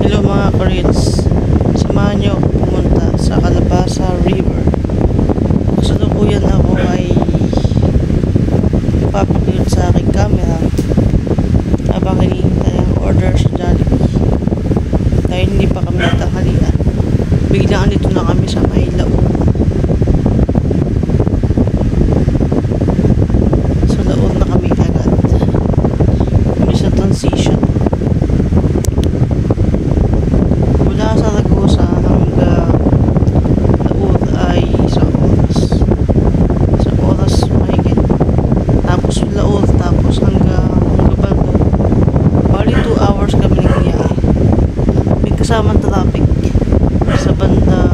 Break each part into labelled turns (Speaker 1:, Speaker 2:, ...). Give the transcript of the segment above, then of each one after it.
Speaker 1: Hello mga Koreans, samahan niyo ako pumunta sa Calabasa River. Kasalukuyan ako ay papakilot sa aking camera habang hinihintay ang order sa Jollibee. Dahil hindi pa kami natanghalian, biglaan dito na kami sa may Laon. Sa Laon na kami agad. Kami sa transition. Sa Ragusa hanggang Laon ay isang oras mahigit. Tapos Laon, tapos hanggang Gabaldo, bali 2 hours kami nagbiyahe. May kasamang traffic sa banda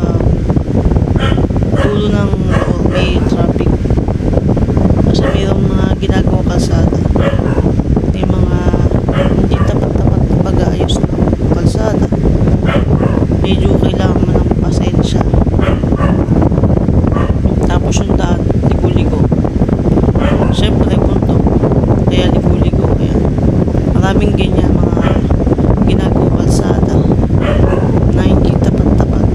Speaker 1: dulo ng Laon, may traffic kasi mayroong mga ginagawang kalsada, may mga hindi tapat-tapat na pag-aayos ng kalsada. Medyo kailangan mo ng pasensya. Tapos yung daan, ligo-ligo. Siyempre, punto. Kaya ligo-ligo. Kaya maraming ganyan mga ginagawa kalsada na hindi tapat-tapat.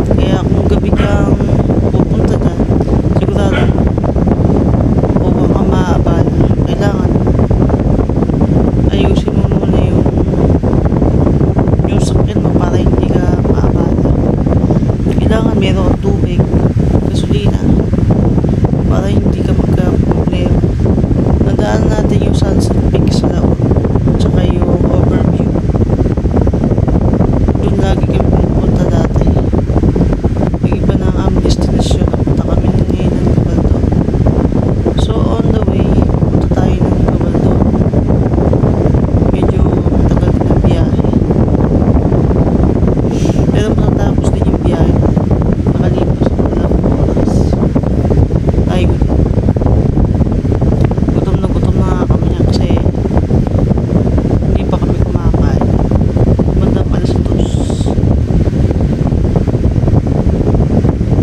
Speaker 1: Kaya kung gabi kang pupunta dyan, sigurado huwag kang maabala. Kailangan ayusin mo muna yung sakyan mo para hindi ka maabala. Kailangan meron tubig, gasolina, para hindi ka magka-problema. Nadaan natin yung Sunset Peak sa Laon, tsaka yung overview. Doon lagi kami pumunta dati. Yung iba na ang destination, napunta kami ngayon ng Gabaldo. So on the way, punta tayo ng Gabaldo. Medyo matagal din ang biyahe. Pero matatapos din yung biyahe, nakalipas ng ilang oras. Tayo gutom na nga kami niya kasi hindi pa kami kumakain. Banda pala sa tos.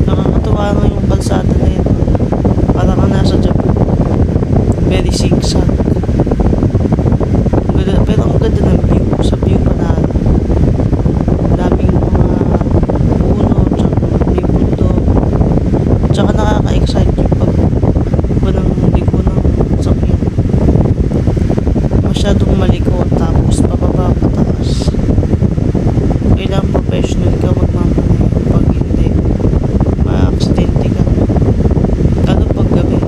Speaker 1: Nakakatawa nga yung kalsada na yun. Parang ka nasa Japan. Very zigzag. Pero ang ganda ng view. Sa view panalo. Tsaka nakaka-excite yung pag ng liko ng sakyan. Masyadong malikot tapos pababa pataas. Kailangan professional ka magmamaneho. Pag hindi, ma-aksidente ka. Lalo pag gabi.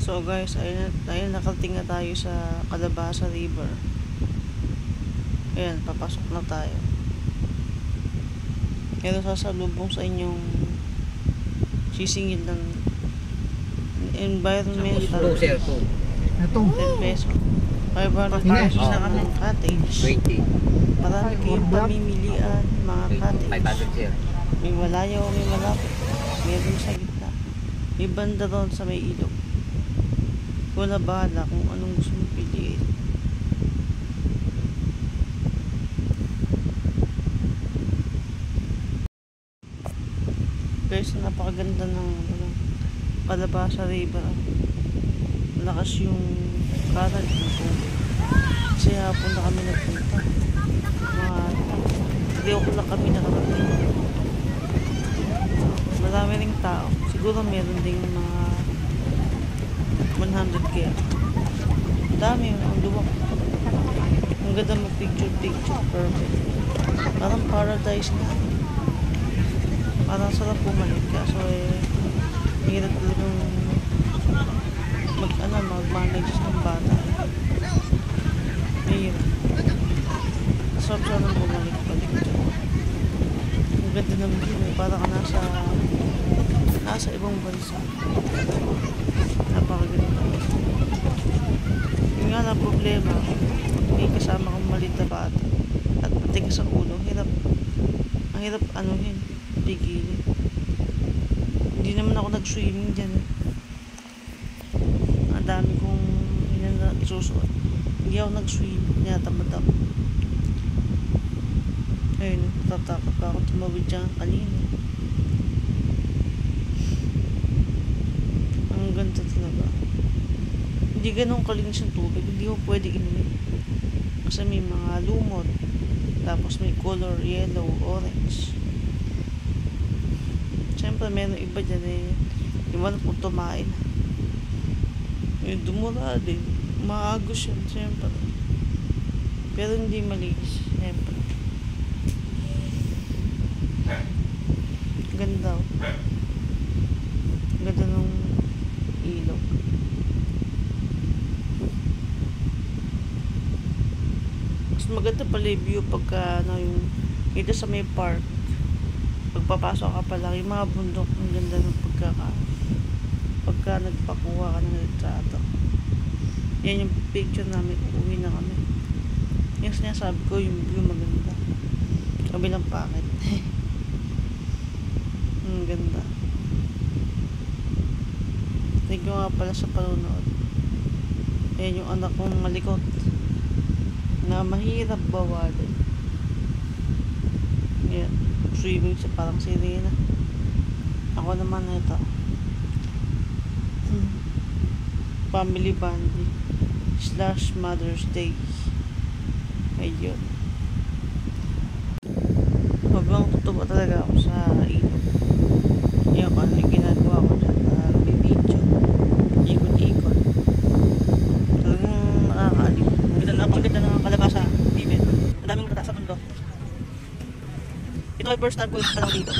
Speaker 1: So guys, ayun nakarating na tayo sa Calabasa River. Ayan, papasok na tayo. Pero sasalubong sa inyong sisingil ng environmental 10 peso. 500 pesos na kami cottage.
Speaker 2: 20.
Speaker 1: Marami kayong pamimilian, mga cottage.
Speaker 2: 500
Speaker 1: May malayo, may malapit. Meron sa gitna. May banda ron sa may ilog. Kung na bahala kung anong gusto mong piliin. Guys, napakaganda ng Calabasa River. Malakas yung current nito. Kasi hapon na kami nagpunta. Mga 3 o'clock kami nakarating. Marami ring tao. Siguro meron ding mga 100 kaya. Dami, ang luwak. Ang ganda mo picture. Perfect. Parang paradise na. Parang sarap bumalik. Kaso hirap talagang mag-manage ng bata. Hirap. Sarap bumalik-balik dyan. Ang ganda ng view. Parang ka nasa ibang bansa. Napakaganda. Yung nga na problema, may kasama kang maliit na bata at matigas ang ulo, ang hirap pigilin. Hindi naman ako nag-swimming dyan. Ang dami kong susuot. Hindi ako nag-swimming, tinatamad ako. Ayun, tatakot pa ako tumawid dyan kanina. hindi ganun kalinis yung tubig, hindi mo pwede inumin. Kasi may mga lumot, tapos may color yellow, orange. Siyempre, meron iba dyan eh, iwan kung tumain. Yung dumura din, maagos yan, siyempre. Pero hindi malinis, siyempre. Ganda, oh. Ganda ng ilog. Mas maganda pala yung view pagka ano, yung dito sa may park. Pagpapasok ka pa lang, yung mga bundok, ang ganda ng pagka nagpakuha ka ng litrato. Yan yung picture namin, uuwi na kami. Yung sinasabi ko, yung view maganda. Kabilang pakit. Ang ganda. Thank you nga pala sa panonood. Ayan yung anak kong malikot na mahirap bawalin. Yan. Swimming siya parang sirena. Ako naman ito. Family bonding / Mother's Day. Ayun. Habang tutuwa talaga ako sa ilog. Yan kung ano yung ginagawa ko dyan. Bibidyo. Ikot-ikot. Talagang nakakaaliw. Napakaganda ng kalabasa. Bibit. Ang daming kata sa mundo. Ito ay first time ko yung talagang dito.